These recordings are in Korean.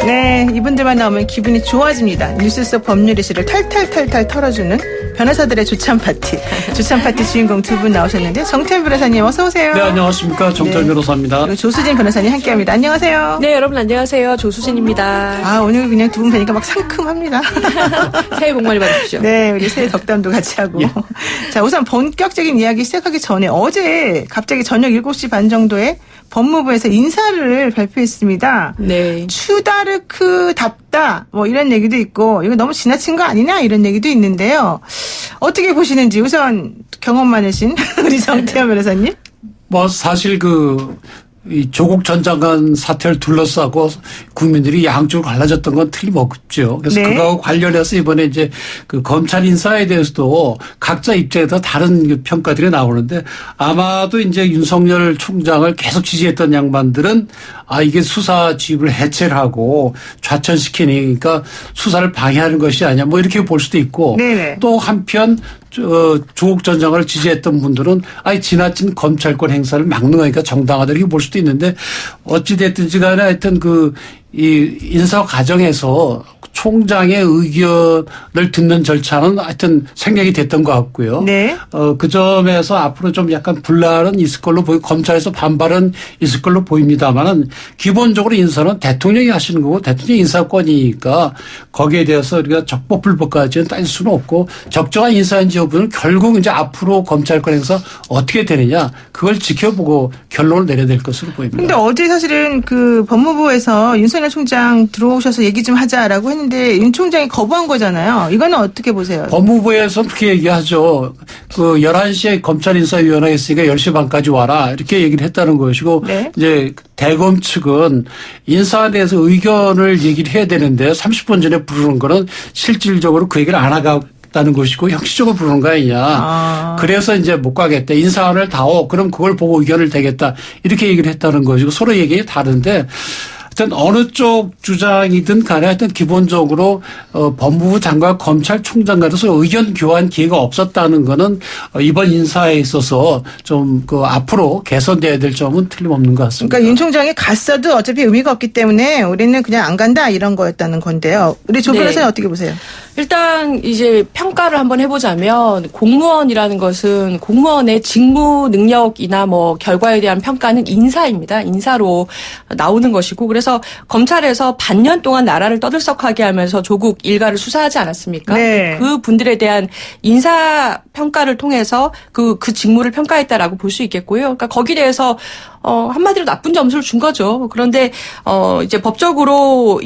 네, 이분들만 나오면 기분이 좋아집니다. 뉴스 속 법률 이슈를 탈탈탈탈 털어주는 변호사들의 조찬 파티. 조찬 파티 주인공 두 분 나오셨는데 정태현 변호사님 어서 오세요. 네, 안녕하십니까. 정태현 변호사입니다. 그리고 조수진 변호사님 함께합니다. 안녕하세요. 네, 여러분 안녕하세요. 조수진입니다. 아, 오늘 그냥 두 분 뵈니까 막 상큼합니다. 새해 복 많이 받으십시오. 네, 우리 새해 덕담도 같이 하고. 예. 자, 우선 본격적인 이야기 시작하기 전에 어제 갑자기 저녁 7시 반 정도에 법무부에서 인사를 발표했습니다. 네. 추다르크답다 뭐 이런 얘기도 있고 이거 너무 지나친 거 아니냐 이런 얘기도 있는데요. 어떻게 보시는지 우선 경험 많으신 우리 정태현 변호사님. 뭐 사실 이 조국 전 장관 사태를 둘러싸고 국민들이 양쪽으로 갈라졌던 건 틀림없죠. 그래서 네. 그거하고 관련해서 이번에 이제 그 검찰 인사에 대해서도 각자 입장에서 다른 평가들이 나오는데 아마도 이제 윤석열 총장을 계속 지지했던 양반들은 이게 수사 지휘를 해체를 하고 좌천시키니까 수사를 방해하는 것이 아니야 뭐 이렇게 볼 수도 있고 네네. 또 한편 조국 전 장관을 지지했던 분들은 지나친 검찰권 행사를 막는 거니까 정당하다 이렇게 볼 수도 있는데 어찌됐든지 간에 하여튼 이 인사 과정에서 총장의 의견을 듣는 절차는 하여튼 생략이 됐던 것 같고요. 네. 그 점에서 앞으로 좀 약간 분란은 있을 걸로 보이고 검찰에서 반발은 있을 걸로 보입니다만은 기본적으로 인사는 대통령이 하시는 거고 대통령 인사권이니까 거기에 대해서 우리가 적법 불법까지는 따질 수는 없고 적정한 인사인지 여부는 결국 이제 앞으로 검찰권 행사 어떻게 되느냐 그걸 지켜보고 결론을 내려야 될 것으로 보입니다. 근데 어제 사실은 그 법무부에서 윤석열 총장 들어오셔서 얘기 좀 하자라고 했는데 윤 총장이 거부한 거잖아요. 이거는 어떻게 보세요? 법무부에서 그렇게 얘기하죠. 11시에 검찰인사위원회 있으니까 10시 반까지 와라. 이렇게 얘기를 했다는 것이고 네. 이제 대검 측은 인사에 대해서 의견을 얘기를 해야 되는데 30분 전에 부르는 거는 실질적으로 그 얘기를 안 하고 다는 것이고 형식적으로 부르는 거 아니냐. 그래서 이제 못 가겠다. 인사안을 다오. 그럼 그걸 보고 의견을 대겠다. 이렇게 얘기를 했다는 것이고 서로 얘기가 다른데 하여튼 어느 쪽 주장이든 간에 하여튼 기본적으로 법무부 장관 검찰총장 간에서 의견 교환 기회가 없었다는 거는 이번 인사에 있어서 좀 앞으로 개선돼야 될 점은 틀림없는 것 같습니다. 그러니까 윤 총장이 갔어도 어차피 의미가 없기 때문에 우리는 그냥 안 간다 이런 거였다는 건데요. 우리 조 변호사는 어떻게 보세요? 일단 이제 평가를 한번 해보자면 공무원이라는 것은 공무원의 직무 능력이나 뭐 결과에 대한 평가는 인사입니다. 인사로 나오는 것이고 그래서 검찰에서 반년 동안 나라를 떠들썩하게 하면서 조국 일가를 수사하지 않았습니까? 네. 그 분들에 대한 인사 평가를 통해서 그 직무를 평가했다라고 볼 수 있겠고요. 그러니까 거기에 대해서 한마디로 나쁜 점수를 준 거죠. 그런데 이제 법적으로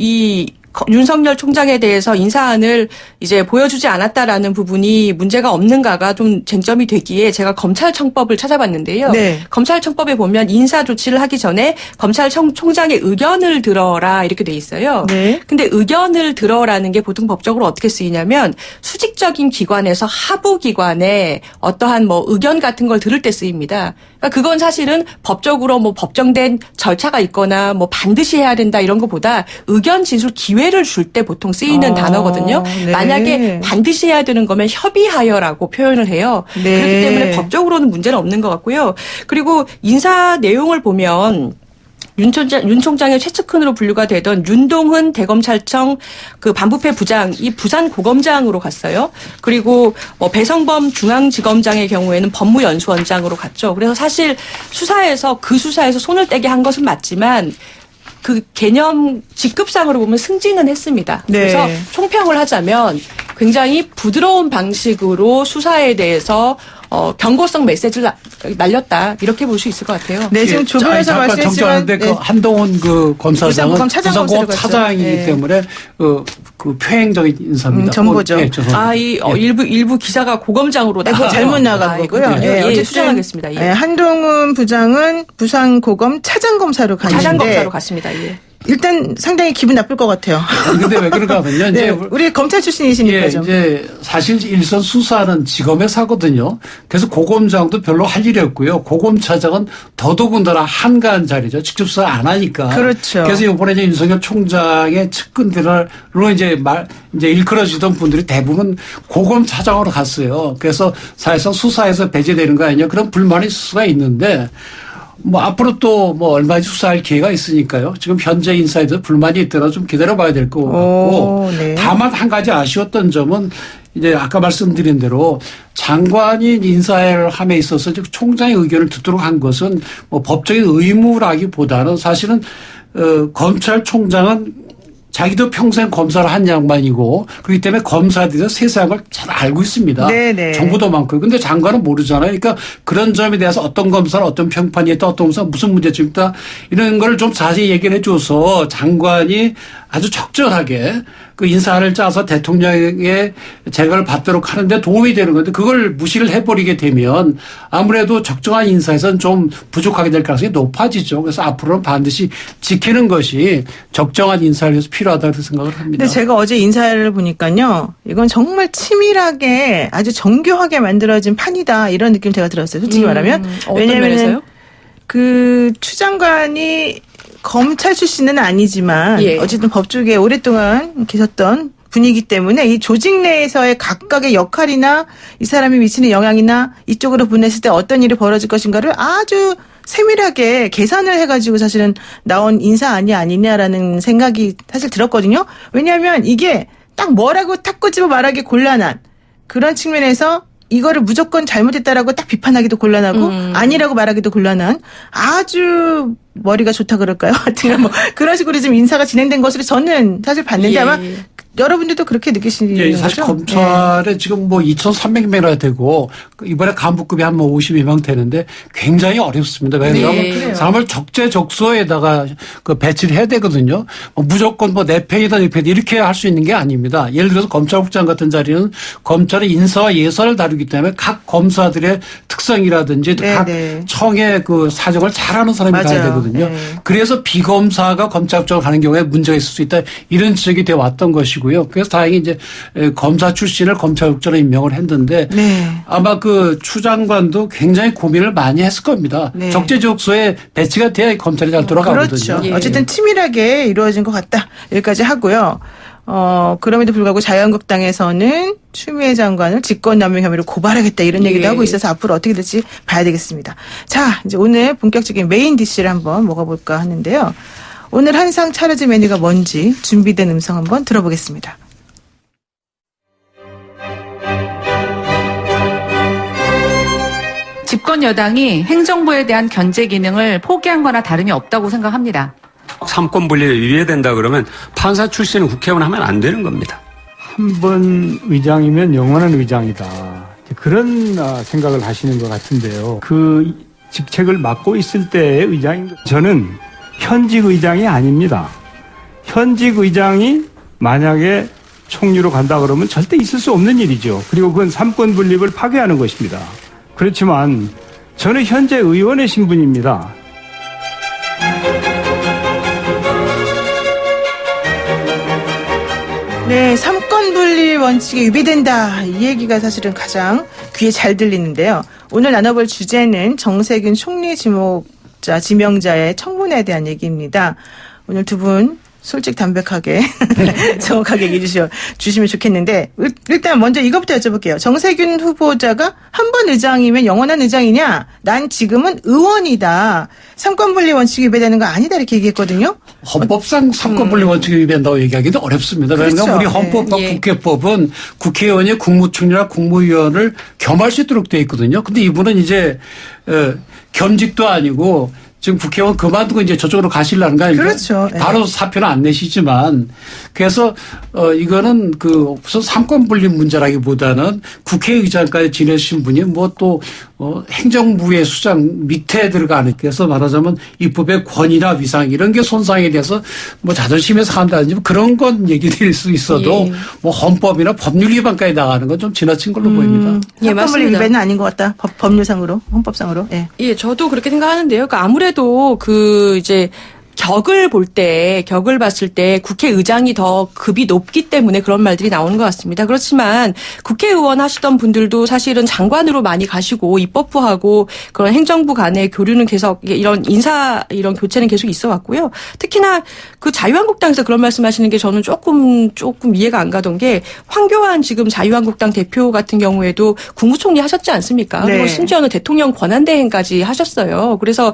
윤석열 총장에 대해서 인사안을 이제 보여주지 않았다라는 부분이 문제가 없는가가 좀 쟁점이 되기에 제가 검찰청법을 찾아봤는데요. 네. 검찰청법에 보면 인사 조치를 하기 전에 검찰총장의 의견을 들어라 이렇게 돼 있어요. 네. 근데 의견을 들어라는 게 보통 법적으로 어떻게 쓰이냐면 수직적인 기관에서 하부 기관에 어떠한 뭐 의견 같은 걸 들을 때 쓰입니다. 그러니까 그건 사실은 법적으로 뭐 법정된 절차가 있거나 뭐 반드시 해야 된다 이런 것보다 의견 진술 기회를 줄 때 보통 쓰이는 단어거든요. 네. 만약에 반드시 해야 되는 거면 협의하여라고 표현을 해요. 네. 그렇기 때문에 법적으로는 문제는 없는 것 같고요. 그리고 인사 내용을 보면 윤 총장의 최측근으로 분류가 되던 윤동훈 대검찰청 반부패 부장, 이 부산고검장으로 갔어요. 그리고 배성범 중앙지검장의 경우에는 법무연수원장으로 갔죠. 그래서 사실 수사에서 손을 떼게 한 것은 맞지만 그 개념 직급상으로 보면 승진은 했습니다. 네. 그래서 총평을 하자면 굉장히 부드러운 방식으로 수사에 대해서 경고성 메시지를 날렸다 이렇게 볼 수 있을 것 같아요. 네, 지금 조 변호사 말씀하시지만 네. 한동훈 검사장은 부산고검 차장이기 네. 때문에 그 표행적인 인사입니다. 정보죠. 네, 일부 기사가 고검장으로 잘못 나간 거고요. 어제 수정하겠습니다. 예. 한동훈 부장은 부산고검 차장검사로 갔는데 차장검사로 갔습니다. 예. 일단 상당히 기분 나쁠 것 같아요. 근데 왜 그런가 하면요. 네, 이제 우리 검찰 출신이시니까 예, 좀. 이제 사실 일선 수사는 지검에서 하거든요. 그래서 고검장도 별로 할 일이 없고요. 고검차장은 더더군다나 한가한 자리죠. 직접 수사 안 하니까. 그렇죠. 그래서 이번에 이제 윤석열 총장의 측근들로 이제 일컬어지던 분들이 대부분 고검차장으로 갔어요. 그래서 사실상 수사에서 배제되는 거 아니냐 그런 불만이 있을 수가 있는데 뭐 앞으로 또 뭐 얼마든지 수사할 기회가 있으니까요. 지금 현재 인사에 대해서 불만이 있더라도 좀 기다려봐야 될 것 같고 네. 다만 한 가지 아쉬웠던 점은 이제 아까 말씀드린 대로 장관이 인사를 함에 있어서 총장의 의견을 듣도록 한 것은 뭐 법적인 의무라기보다는 사실은 검찰총장은 자기도 평생 검사를 한 양반이고 그렇기 때문에 검사들이 세상을 잘 알고 있습니다. 네네. 정보도 많고. 근데 장관은 모르잖아요. 그러니까 그런 점에 대해서 어떤 검사는 어떤 평판이 있다, 어떤 검사는 무슨 문제점이 있다 이런 걸 좀 자세히 얘기를 해줘서 장관이 아주 적절하게 그 인사를 짜서 대통령의 재가를 받도록 하는데 도움이 되는 건데 그걸 무시를 해버리게 되면 아무래도 적정한 인사에서는 좀 부족하게 될 가능성이 높아지죠. 그래서 앞으로는 반드시 지키는 것이 적정한 인사를 위해서 필요하다고 생각을 합니다. 근데 제가 어제 인사를 보니까요. 이건 정말 치밀하게 아주 정교하게 만들어진 판이다. 이런 느낌 제가 들었어요. 솔직히 말하면. 어떤 면에서요? 그 추 장관이 검찰 출신은 아니지만 예. 어쨌든 법조계에 오랫동안 계셨던 분이기 때문에 이 조직 내에서의 각각의 역할이나 이 사람이 미치는 영향이나 이쪽으로 보냈을 때 어떤 일이 벌어질 것인가를 아주 세밀하게 계산을 해가지고 사실은 나온 인사 아니냐라는 생각이 사실 들었거든요. 왜냐하면 이게 딱 뭐라고 탁 꼬집어 말하기 곤란한 그런 측면에서 이거를 무조건 잘못했다라고 딱 비판하기도 곤란하고 아니라고 말하기도 곤란한 아주 머리가 좋다 그럴까요? 하여튼 뭐 그런 식으로 지금 인사가 진행된 것으로 저는 사실 봤는데 예. 아마 여러분들도 그렇게 느끼시는 예, 거죠? 사실 검찰에 지금 뭐 2,300명이나 되고 이번에 간부급이 한 뭐 52명 되는데 굉장히 어렵습니다. 왜냐하면 네. 사람을 적재적소에다가 그 배치를 해야 되거든요. 무조건 뭐 4편이다 6편 이렇게 할 수 있는 게 아닙니다. 예를 들어서 검찰국장 같은 자리는 검찰의 인사와 예산을 다루기 때문에 각 검사들의 특성이라든지 네, 각 네. 청의 그 사정을 잘하는 사람이 가야 맞아요. 되거든요. 네. 그래서 비검사가 검찰국장을 가는 경우에 문제가 있을 수 있다. 이런 지적이 되어 왔던 것이고요. 그래서 다행히 이제 검사 출신을 검찰국장으로 임명을 했는데 네. 아마 그 추 장관도 굉장히 고민을 많이 했을 겁니다. 네. 적재적소에 배치가 돼야 검찰이 잘 돌아가거든요. 그렇죠. 예. 어쨌든 치밀하게 이루어진 것 같다. 여기까지 하고요. 그럼에도 불구하고 자유한국당에서는 추미애 장관을 직권남용 혐의로 고발하겠다 이런 얘기도 예. 하고 있어서 앞으로 어떻게 될지 봐야 되겠습니다. 자, 이제 오늘 본격적인 메인 디시를 한번 먹어볼까 하는데요. 오늘 한상 차려진 메뉴가 뭔지 준비된 음성 한번 들어보겠습니다. 집권 여당이 행정부에 대한 견제 기능을 포기한 거나 다름이 없다고 생각합니다. 삼권 분리에 위배된다 그러면 판사 출신은 국회의원 하면 안 되는 겁니다. 한 번 의장이면 영원한 의장이다. 그런 생각을 하시는 것 같은데요. 그 직책을 맡고 있을 때의 의장인 저는 현직 의장이 아닙니다. 현직 의장이 만약에 총리로 간다 그러면 절대 있을 수 없는 일이죠. 그리고 그건 삼권 분립을 파괴하는 것입니다. 그렇지만 저는 현재 의원의 신분입니다. 네, 삼권 분리 원칙에 위배된다. 이 얘기가 사실은 가장 귀에 잘 들리는데요. 오늘 나눠볼 주제는 정세균 총리 지명자의 청문회에 대한 얘기입니다. 오늘 두 분 솔직 담백하게 정확하게 얘기해 주시면 좋겠는데 일단 먼저 이것부터 여쭤볼게요. 정세균 후보자가 한 번 의장이면 영원한 의장이냐? 난 지금은 의원이다. 삼권분리 원칙이 위배되는 거 아니다 이렇게 얘기했거든요. 헌법상 삼권분리 원칙이 위배된다고 얘기하기는 어렵습니다. 그렇죠. 왜냐하면 우리 헌법과 네. 국회법은 국회의원이 국무총리나 국무위원을 겸할 수 있도록 되어 있거든요. 근데 이분은 이제 겸직도 아니고 지금 국회의원 그만두고 이제 저쪽으로 가시려는 거 아닙니까? 그렇죠. 네. 바로 사표는 안 내시지만 그래서 이거는 그 무슨 삼권 분립 문제라기보다는 국회의장까지 지내신 분이 뭐 또 행정부의 수장 밑에 들어가는 그래서 말하자면 입법의 권위나 위상 이런 게 손상에 대해서 뭐 자존심에 상한다든지 뭐 그런 건 얘기될 수 있어도 예. 뭐 헌법이나 법률 위반까지 나가는 건 좀 지나친 걸로 보입니다. 예, 삼권분리 맞습니다. 위배는 아닌 것 같다. 법률상으로, 헌법상으로. 예. 예, 저도 그렇게 생각하는데요. 그러니까 아무래도 이제 격을 봤을 때 국회의장이 더 급이 높기 때문에 그런 말들이 나오는 것 같습니다. 그렇지만 국회의원 하시던 분들도 사실은 장관으로 많이 가시고 입법부하고 그런 행정부 간의 교류는 계속 이런 교체는 계속 있어 왔고요. 특히나 그 자유한국당에서 그런 말씀하시는 게 저는 조금 이해가 안 가던 게 황교안 지금 자유한국당 대표 같은 경우에도 국무총리 하셨지 않습니까? 네. 그리고 심지어는 대통령 권한대행까지 하셨어요. 그래서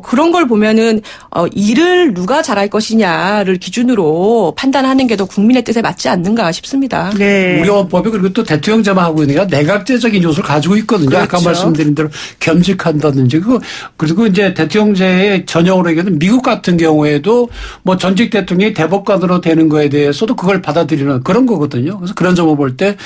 그런 걸 보면은 일을 누가 잘할 것이냐를 기준으로 판단하는 게 더 국민의 뜻에 맞지 않는가 싶습니다. 네. 우리 헌법이 그리고 또 대통령제만 하고 있는 게 내각제적인 요소를 가지고 있거든요. 그렇죠. 아까 말씀드린 대로 겸직한다든지 그리고 이제 대통령제의 전형으로 얘기하면 미국 같은 경우에도 뭐 전직 대통령이 대법관으로 되는 거에 대해서도 그걸 받아들이는 그런 거거든요. 그래서 그런 점을 볼 때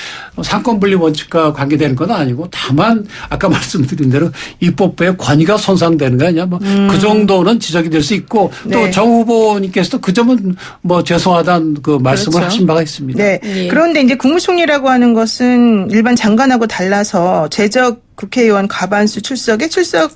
상권분리 원칙과 관계되는 건 아니고 다만 아까 말씀드린 대로 입법부의 권위가 손상되는 거 아니냐. 뭐 그 정도는 지적이 될 수 있고 또 네. 정 후보님께서도 그 점은 뭐 죄송하다는 그 말씀을 그렇죠. 하신 바가 있습니다. 네. 예. 그런데 이제 국무총리라고 하는 것은 일반 장관하고 달라서 제적 국회의원 과반수 출석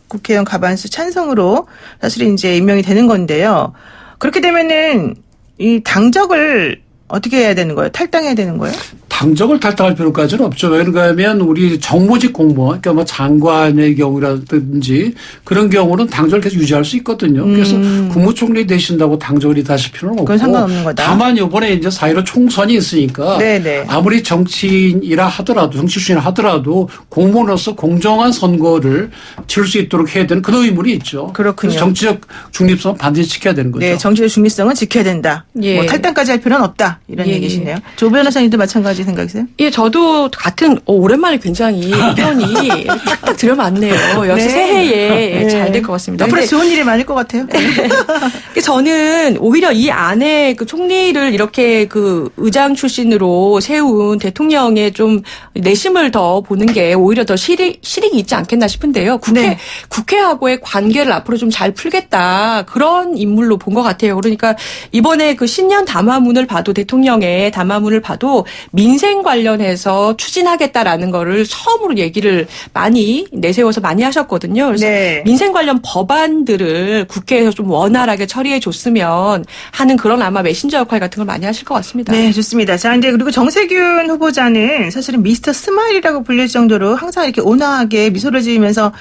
국회의원 과반수 찬성으로 사실 이제 임명이 되는 건데요. 그렇게 되면은 이 당적을 어떻게 해야 되는 거예요? 탈당해야 되는 거예요? 당적을 탈당할 필요까지는 없죠. 왜그런가 하면 우리 정무직 공무원, 그러니까 뭐 장관의 경우라든지 그런 경우는 당적을 계속 유지할 수 있거든요. 그래서 국무총리 되신다고 당적을 다실 필요는 없고. 그건 상관없는 거다. 다만 이번에 이제 4.15 총선이 있으니까 네네. 아무리 정치인이라 하더라도 정치 출신이라 하더라도 공무원으로서 공정한 선거를 치를 수 있도록 해야 되는 그런 의무이 있죠. 그렇군요. 그래서 정치적 중립성은 반드시 지켜야 되는 거죠. 네, 정치적 중립성은 지켜야 된다. 예. 뭐 탈당까지 할 필요는 없다. 이런 예, 얘기시네요. 조 변호사님도 마찬가지 생각이세요? 예, 저도 같은 오랜만에 굉장히 의견이 딱딱 들여맞네요. 역시 네. 새해에 네. 잘 될 것 같습니다. 앞으로 근데 좋은 일이 많을 것 같아요. 저는 오히려 이 안에 그 총리를 이렇게 그 의장 출신으로 세운 대통령의 좀 내심을 더 보는 게 오히려 더 실익이 있지 않겠나 싶은데요. 네. 국회하고의 관계를 앞으로 좀 잘 풀겠다. 그런 인물로 본 것 같아요. 그러니까 이번에 그 신년 담화문을 봐도 대통령의 담화문을 봐도 민생 관련해서 추진하겠다라는 거를 처음으로 얘기를 많이 내세워서 많이 하셨거든요. 그래서 네. 민생 관련 법안들을 국회에서 좀 원활하게 처리해 줬으면 하는 그런 아마 메신저 역할 같은 걸 많이 하실 것 같습니다. 네, 좋습니다. 자, 이제 그리고 정세균 후보자는 사실은 미스터 스마일이라고 불릴 정도로 항상 이렇게 온화하게 미소를 지으면서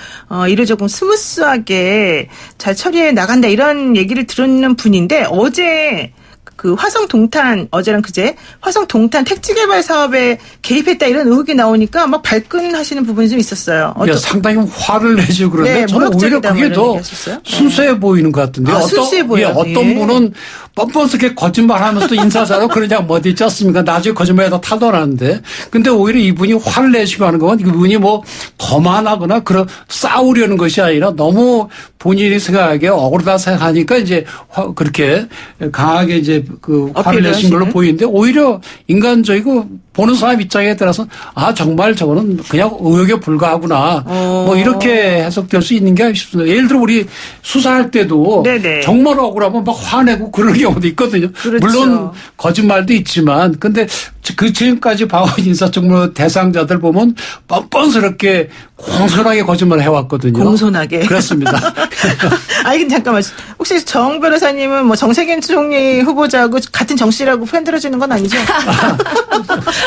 일을 조금 스무스하게 잘 처리해 나간다 이런 얘기를 들은 분인데 어제 그 화성 동탄 어제랑 그제 화성 동탄 택지 개발 사업에 개입했다 이런 의혹이 나오니까 막 발끈하시는 부분이 좀 있었어요. 그러니까 상당히 화를 내시고 그런데 네, 저는 오히려 모욕적이다 그게 뭐 이런 더 얘기하셨어요? 순수해 보이는 것 같은데 순수해 보여요. 어떤 예. 분은 뻔뻔스럽게 거짓말하면서도 인사자로 그러냐 뭐 어디 있지 않습니까? 나중에 거짓말에다 타도하는데 근데 오히려 이분이 화를 내시고 하는 건 이분이 뭐 거만하거나 그런 싸우려는 것이 아니라 너무 본인이 생각하기에 억울하다 생각하니까 이제 그렇게 강하게 이제 그 화를 어필을 내신 걸로 하시는? 보이는데 오히려 인간적이고 보는 사람 입장에 따라서 아 정말 저거는 그냥 의혹에 불과하구나 뭐 이렇게 해석될 수 있는 게 싶습니다. 예를 들어 우리 수사할 때도 네네. 정말 억울하면 막 화내고 그런 경우도 있거든요. 그렇죠. 물론 거짓말도 있지만 근데 그 지금까지 봐온 인사청문 대상자들 보면 뻔뻔스럽게 공손하게 거짓말을 해왔거든요. 공손하게. 그렇습니다. 아니 근데 잠깐만 혹시 정 변호사님은 뭐 정세균 총리 후보자하고 같은 정 씨라고 편들어주는 건 아니죠?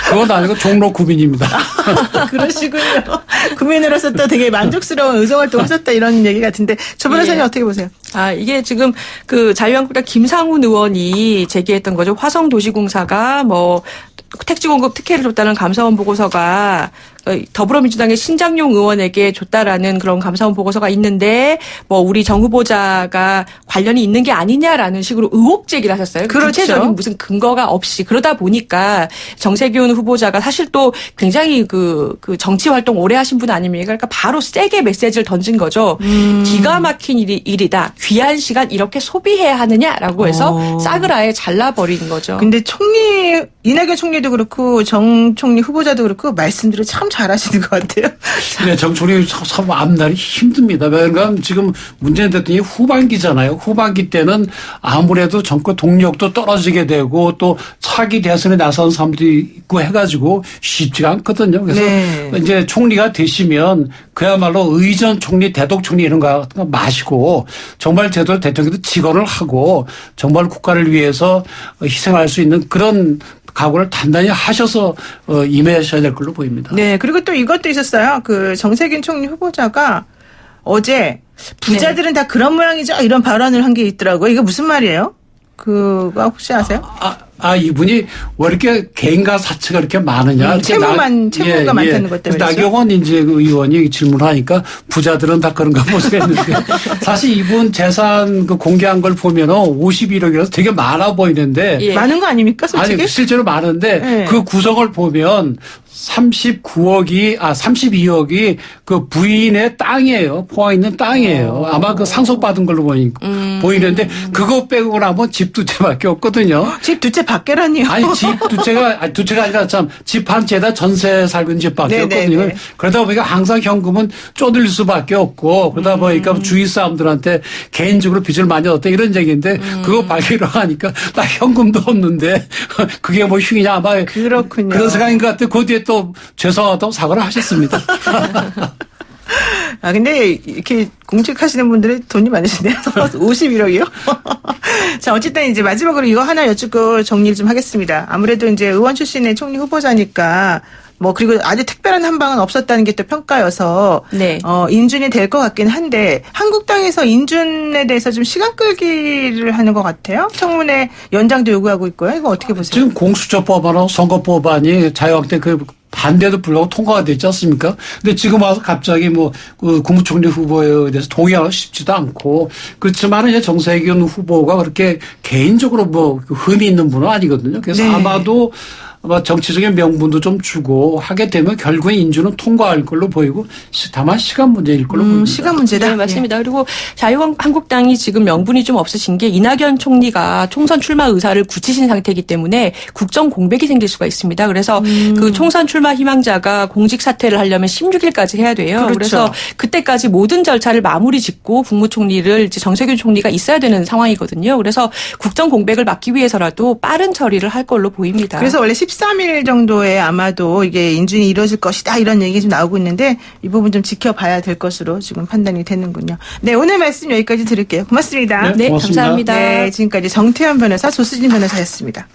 그건 아니고 종로 구민입니다. 그러시군요. 구민으로서 또 되게 만족스러운 의정활동 하셨다 이런 얘기 같은데 조 변호사님 예. 어떻게 보세요? 이게 지금 그 자유한국당 김상훈 의원이 제기했던 거죠. 화성도시공사가 뭐 택지 공급 특혜를 줬다는 감사원 보고서가 더불어민주당의 신장용 의원에게 줬다라는 그런 감사원 보고서가 있는데 뭐 우리 정 후보자가 관련이 있는 게 아니냐라는 식으로 의혹 제기를 하셨어요. 그렇죠. 구체적인 무슨 근거가 없이 그러다 보니까 정세균 후보자가 사실 또 굉장히 그 정치 활동 오래 하신 분 아닙니까? 그러니까 바로 세게 메시지를 던진 거죠. 기가 막힌 일이다. 귀한 시간 이렇게 소비해야 하느냐라고 해서 싹을 아예 잘라버린 거죠. 근데 이낙연 총리도 그렇고 정 총리 후보자도 그렇고 말씀들을 참 잘하시는 것 같아요. 네, 정총리 참 앞날이 힘듭니다. 왜냐하면 지금 문재인 대통령이 후반기잖아요. 후반기 때는 아무래도 정권 동력도 떨어지게 되고 또 차기 대선에 나선 사람들이 있고 해가지고 쉽지가 않거든요. 그래서 네. 이제 총리가 되시면 그야말로 의전 총리, 대독 총리 이런 거 마시고 정말 제대로 대통령도 직언을 하고 정말 국가를 위해서 희생할 수 있는 그런 각오를 단단히 하셔서 임하셔야 될 걸로 보입니다. 네, 그리고 또 이것도 있었어요. 그 정세균 총리 후보자가 어제 부자들은 다 그런 모양이죠. 이런 발언을 한 게 있더라고요. 이게 무슨 말이에요? 그거 혹시 아세요? 이분이 왜 이렇게 개인과 사채가 이렇게 많으냐. 채무가 많다는 것 때문에. 나경원 이제 의원이 질문하니까 부자들은 다 그런가 보겠는데 사실 이분 재산 그 공개한 걸 보면은 51억이라서 되게 많아 보이는데. 예. 많은 거 아닙니까, 솔직히? 아니, 실제로 많은데 네. 그 구성을 보면 32억이 그 부인의 땅이에요. 포항에 있는 땅이에요. 아마 그 상속받은 걸로 보이는데 그거 빼고 나면 집 두 채밖에 없거든요. 집 두 채 밖에라니요. 아니, 집 두 채가 아니라 참 집 한 채에다 전세 살고 있는 집밖에 없거든요. 그러다 보니까 항상 현금은 쪼들 수밖에 없고 그러다 보니까 주위 사람들한테 개인적으로 빚을 많이 얻었다 이런 얘기인데 그거 발견을 하니까 나 현금도 없는데 그게 뭐 흉이냐 아마 그렇군요. 그런 생각인 것 같아요. 그 뒤에 또 죄송하다고 사과를 하셨습니다. 근데 이렇게 공직하시는 분들이 돈이 많으시네요. 51억이요? 자, 어쨌든 이제 마지막으로 이거 하나 여쭙고 정리를 좀 하겠습니다. 아무래도 이제 의원 출신의 총리 후보자니까 그리고 아주 특별한 한방은 없었다는 게 또 평가여서 네. 인준이 될 것 같긴 한데 한국당에서 인준에 대해서 좀 시간 끌기를 하는 것 같아요. 청문회 연장도 요구하고 있고요. 이거 어떻게 보세요? 지금 공수처법안하고 선거법안이 자유한국당 반대도 불구하고 통과가 됐지 않습니까? 근데 지금 와서 갑자기 그 국무총리 후보에 대해서 동의하기 쉽지도 않고 그렇지만 이제 정세균 후보가 그렇게 개인적으로 흠이 있는 분은 아니거든요. 그래서 네. 아마도 정치적인 명분도 좀 주고 하게 되면 결국엔 인준은 통과할 걸로 보이고 다만 시간 문제일 걸로 보입니다. 시간 문제다. 네, 맞습니다. 그리고 자유한국당이 지금 명분이 좀 없으신 게 이낙연 총리가 총선 출마 의사를 굳히신 상태이기 때문에 국정 공백이 생길 수가 있습니다. 그래서 그 총선 출마 희망자가 공직 사퇴를 하려면 16일까지 해야 돼요. 그렇죠. 그래서 그때까지 모든 절차를 마무리 짓고 국무총리를 이제 정세균 총리가 있어야 되는 상황이거든요. 그래서 국정 공백을 막기 위해서라도 빠른 처리를 할 걸로 보입니다. 그래서 원래 13일 정도에 아마도 이게 인준이 이루어질 것이다 이런 얘기 좀 나오고 있는데 이 부분 좀 지켜봐야 될 것으로 지금 판단이 되는군요. 네, 오늘 말씀 여기까지 드릴게요. 고맙습니다. 네, 고맙습니다. 감사합니다. 네, 지금까지 정태현 변호사, 조수진 변호사였습니다.